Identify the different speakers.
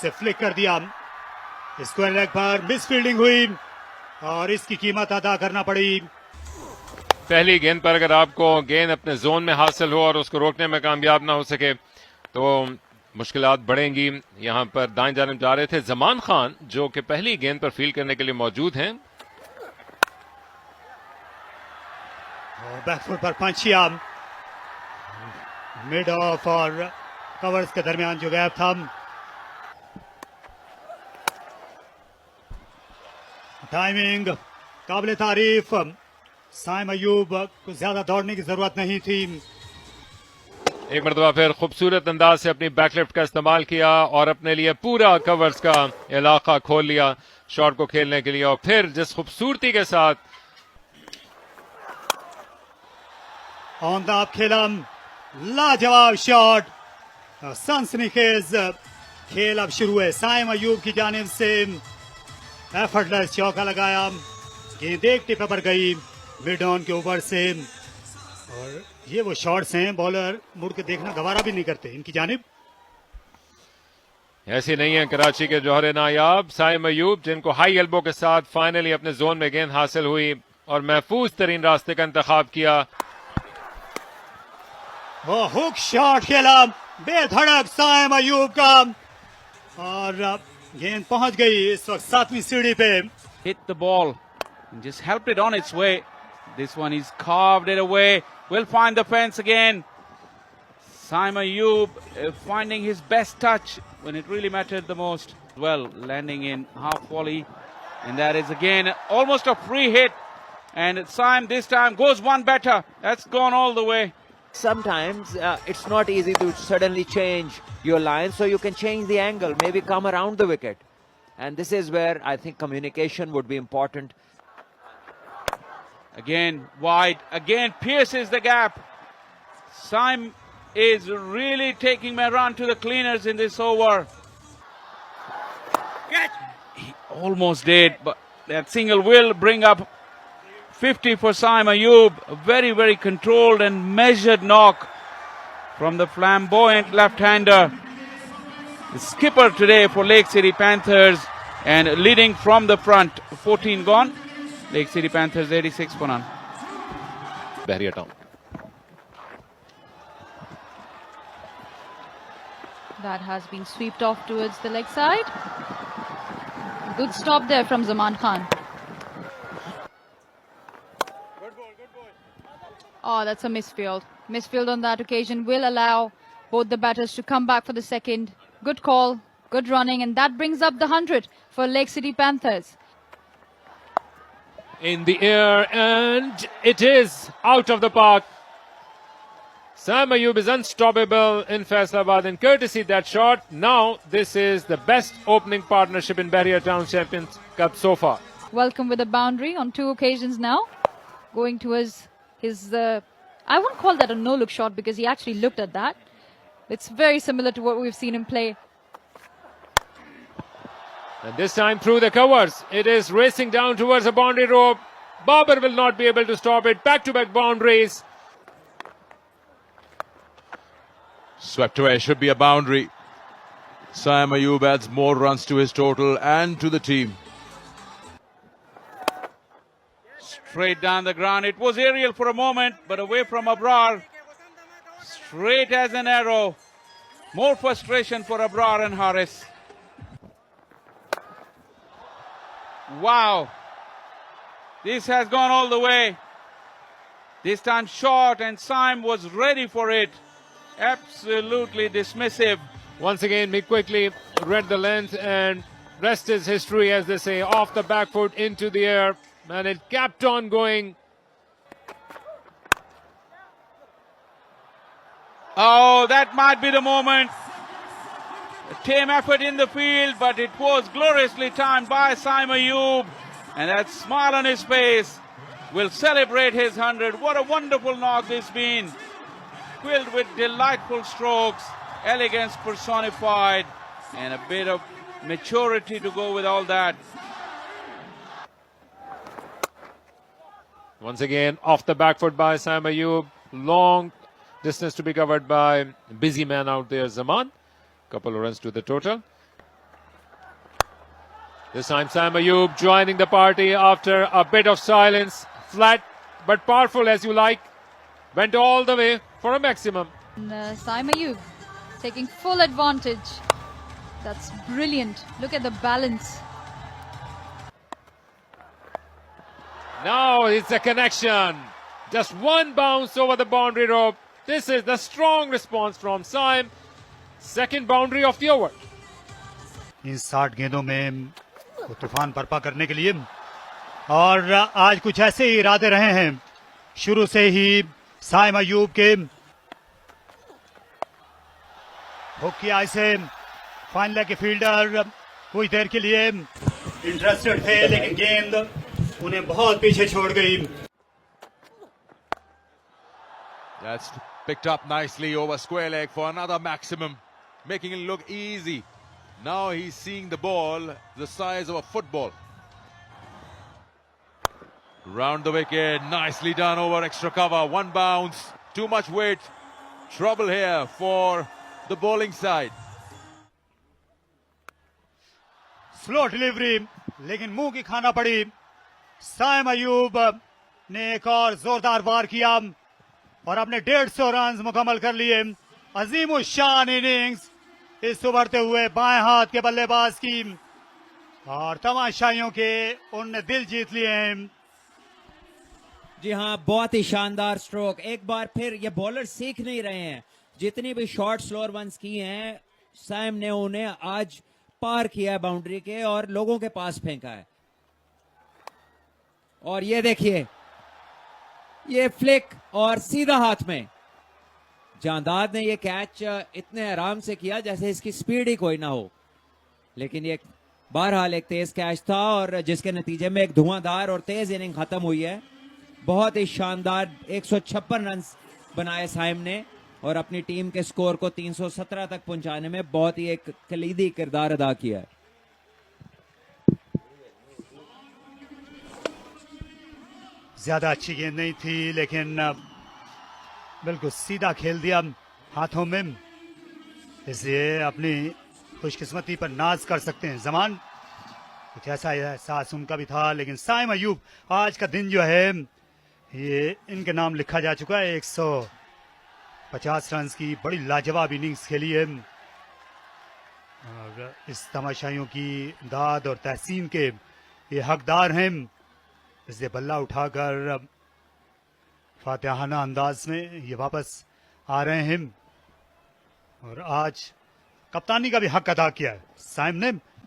Speaker 1: से फ्लिक कर दिया। स्क्वायर लेग पर मिस फील्डिंग हुई और इसकी कीमत अदा करना पड़ी।
Speaker 2: पहली गेंद पर अगर आपको गेंद अपने जोन में हासिल हो और उसको रोकने में कामयाब ना हो सके तो मुश्किलात बढ़ेंगी। यहां पर दाएं जानब जा रहे थे जमान खान, जो कि पहली गेंद पर फील्ड करने के लिए मौजूद हैं।
Speaker 1: बैकफुट पर पंचिया, मिड ऑफ और कवर्स के दरमियान जो गैप था। टाइमिंग काबिल तारीफ। साइम अयूब को ज्यादा दौड़ने की जरूरत नहीं थी।
Speaker 2: एक मरतबा फिर खूबसूरत अंदाज से अपनी बैकलिफ्ट का इस्तेमाल किया और अपने लिए पूरा कवर्स का इलाका खोल लिया शॉट को खेलने के लिए। और फिर जिस खूबसूरती के साथ
Speaker 1: ऑन द अप खेला, लाजवाब शॉट, सनसनीखेज खेल अब शुरू है। साइम अयूब की जानिब से एफर्टलेस चौका लगाया, गेंद एक टिप पर गई मिड ऑन के ऊपर से। और ये वो शॉट्स हैं बॉलर मुड़ के देखना गवारा भी नहीं करते इनकी जानिब।
Speaker 2: ऐसी नहीं है कराची के जौहर नायाब साइम अयूब, जिनको हाई एल्बो के साथ फाइनली अपने जोन में गेंद हासिल हुई और महफूज तरीन रास्ते का इंतखाब किया।
Speaker 1: वो हुक शॉट खेला बेधड़क साइम अयूब का और गेंद पहुंच गई इस वक्त 7वीं सीढ़ी पे।
Speaker 3: Hit the ball and just helped it on its way. This one is carved it away. Will find the fence again. Saim Ayoub finding his best touch when it really mattered the most. Well, landing in half volley, and that is again almost a free hit. And Saim this time goes one better. That's gone all the way.
Speaker 4: Sometimes it's not easy to suddenly change your line, so you can change the angle, maybe come around the wicket. And this is where I think communication would be important.
Speaker 3: Again wide, again pierces the gap. Saim is really taking Mehran to the cleaners in this over. He almost did, but that single will bring up 50 for Saim Ayoub. A very, very controlled and measured knock from the flamboyant left-hander. The skipper today for Lake City Panthers and leading from the front. 14 gone. Lake City Panthers 86 for none.
Speaker 2: Bahria town.
Speaker 5: That has been swept off towards the leg side. Good stop there from Zaman Khan. Oh, that's a misfield. Misfield on that occasion will allow both the batters to come back for the second. Good call, good running, and that brings up the 100 for Lake City Panthers.
Speaker 2: In the air, and it is out of the park. Saim Ayoub is unstoppable in Faisalabad, and courtesy that shot, now this is the best opening partnership in Bahria Town Champions Cup so far.
Speaker 5: Welcome with a boundary on 2 occasions now. Going towards his, I wouldn't call that a no-look shot because he actually looked at that. It's very similar to what we've seen him play.
Speaker 2: And this time through the covers, it is racing down towards the boundary rope. Babar will not be able to stop it. Back-to-back boundaries.
Speaker 6: Swept away, should be a boundary. Saim Ayoub adds more runs to his total and to the team.
Speaker 3: Straight down the ground. It was aerial for a moment, but away from Abrar. Straight as an arrow. More frustration for Abrar and Haris. Wow. This has gone all the way. This time short, and Saim was ready for it. Absolutely dismissive.
Speaker 2: Once again, Mick quickly read the length, and rest is history, as they say. Off the back foot into the air, and it kept on going.
Speaker 3: Oh, that might be the moment. A tame effort in the field, but it was gloriously timed by Saim Ayoub. And that smile on his face will celebrate his 100. What a wonderful knock this been. Filled with delightful strokes, elegance personified, and a bit of maturity to go with all that.
Speaker 2: Once again, off the back foot by Saim Ayoub. Long distance to be covered by busy man out there, Zaman. Couple of runs to the total. This time Sam Ayub joining the party after a bit of silence. Flat but powerful as you like. Went all the way for a maximum.
Speaker 5: And, Saim Ayub taking full advantage. That's brilliant. Look at the balance.
Speaker 2: Now it's a connection. Just one bounce over the boundary rope. This is the strong response from Saim. Second boundary of the over.
Speaker 1: इन 60 गेंदों में वो तूफान बर्पा करने के लिए और आज कुछ ऐसे ही इरादे रहे हैं शुरू से ही साइम अयूब के हुक किया इसे फाइनल के फील्डर कुछ देर के लिए इंटरेस्टेड थे लेकिन गेंद उन्हें बहुत पीछे छोड़ गई.
Speaker 6: That's picked up nicely over square leg for another maximum, making it look easy. Now he's seeing the ball the size of a football. Round the wicket, nicely done over extra cover. One bounce, too much weight. Trouble here for the bowling side.
Speaker 1: Slow delivery लेकिन मुंह की खाना पड़ी. साइम अयूब ने एक और जोरदार वार किया और अपने 150 रन मुकम्मल कर लिए. अजीम शान इनिंग्स इस उभरते हुए बाएं हाथ के बल्लेबाज की और तमाशाइयों के उनने दिल जीत लिए हैं.
Speaker 7: जी हाँ, बहुत ही शानदार स्ट्रोक. एक बार फिर ये बॉलर सीख नहीं रहे हैं. जितनी भी शॉर्ट स्लोअर वंस की हैं सैम ने उन्हें आज पार किया है बाउंड्री के और लोगों के पास फेंका है. और ये देखिए, ये फ्लिक और सीधा हाथ में. जांदाद ने ये कैच इतने आराम से किया जैसे इसकी स्पीड ही कोई ना हो, लेकिन ये बहरहाल एक तेज कैच था और जिसके नतीजे में एक धुआंधार और तेज इनिंग खत्म हुई है. बहुत ही शानदार 156 रन बनाए साइम ने और अपनी टीम के स्कोर को 317 तक पहुंचाने में बहुत ही एक कलीदी किरदार अदा किया है.
Speaker 1: ज्यादा अच्छी गेंद नहीं थी लेकिन बिल्कुल सीधा खेल दिया हाथों में, इसलिए अपनी खुशकिस्मती पर नाज कर सकते हैं. जमान कुछ ऐसा एहसास उनका भी था. लेकिन साइम अयूब आज का दिन जो है ये इनके नाम लिखा जा चुका है. 150 रन की बड़ी लाजवाब इनिंग्स खेली है और इस तमाशाइयों की दाद और तहसीन के ये हकदार हैं. इसलिए बल्ला उठाकर फातिहाना अंदाज में ये वापस आ रहे हैं और आज कप्तानी का भी हक अदा किया है साइम ने.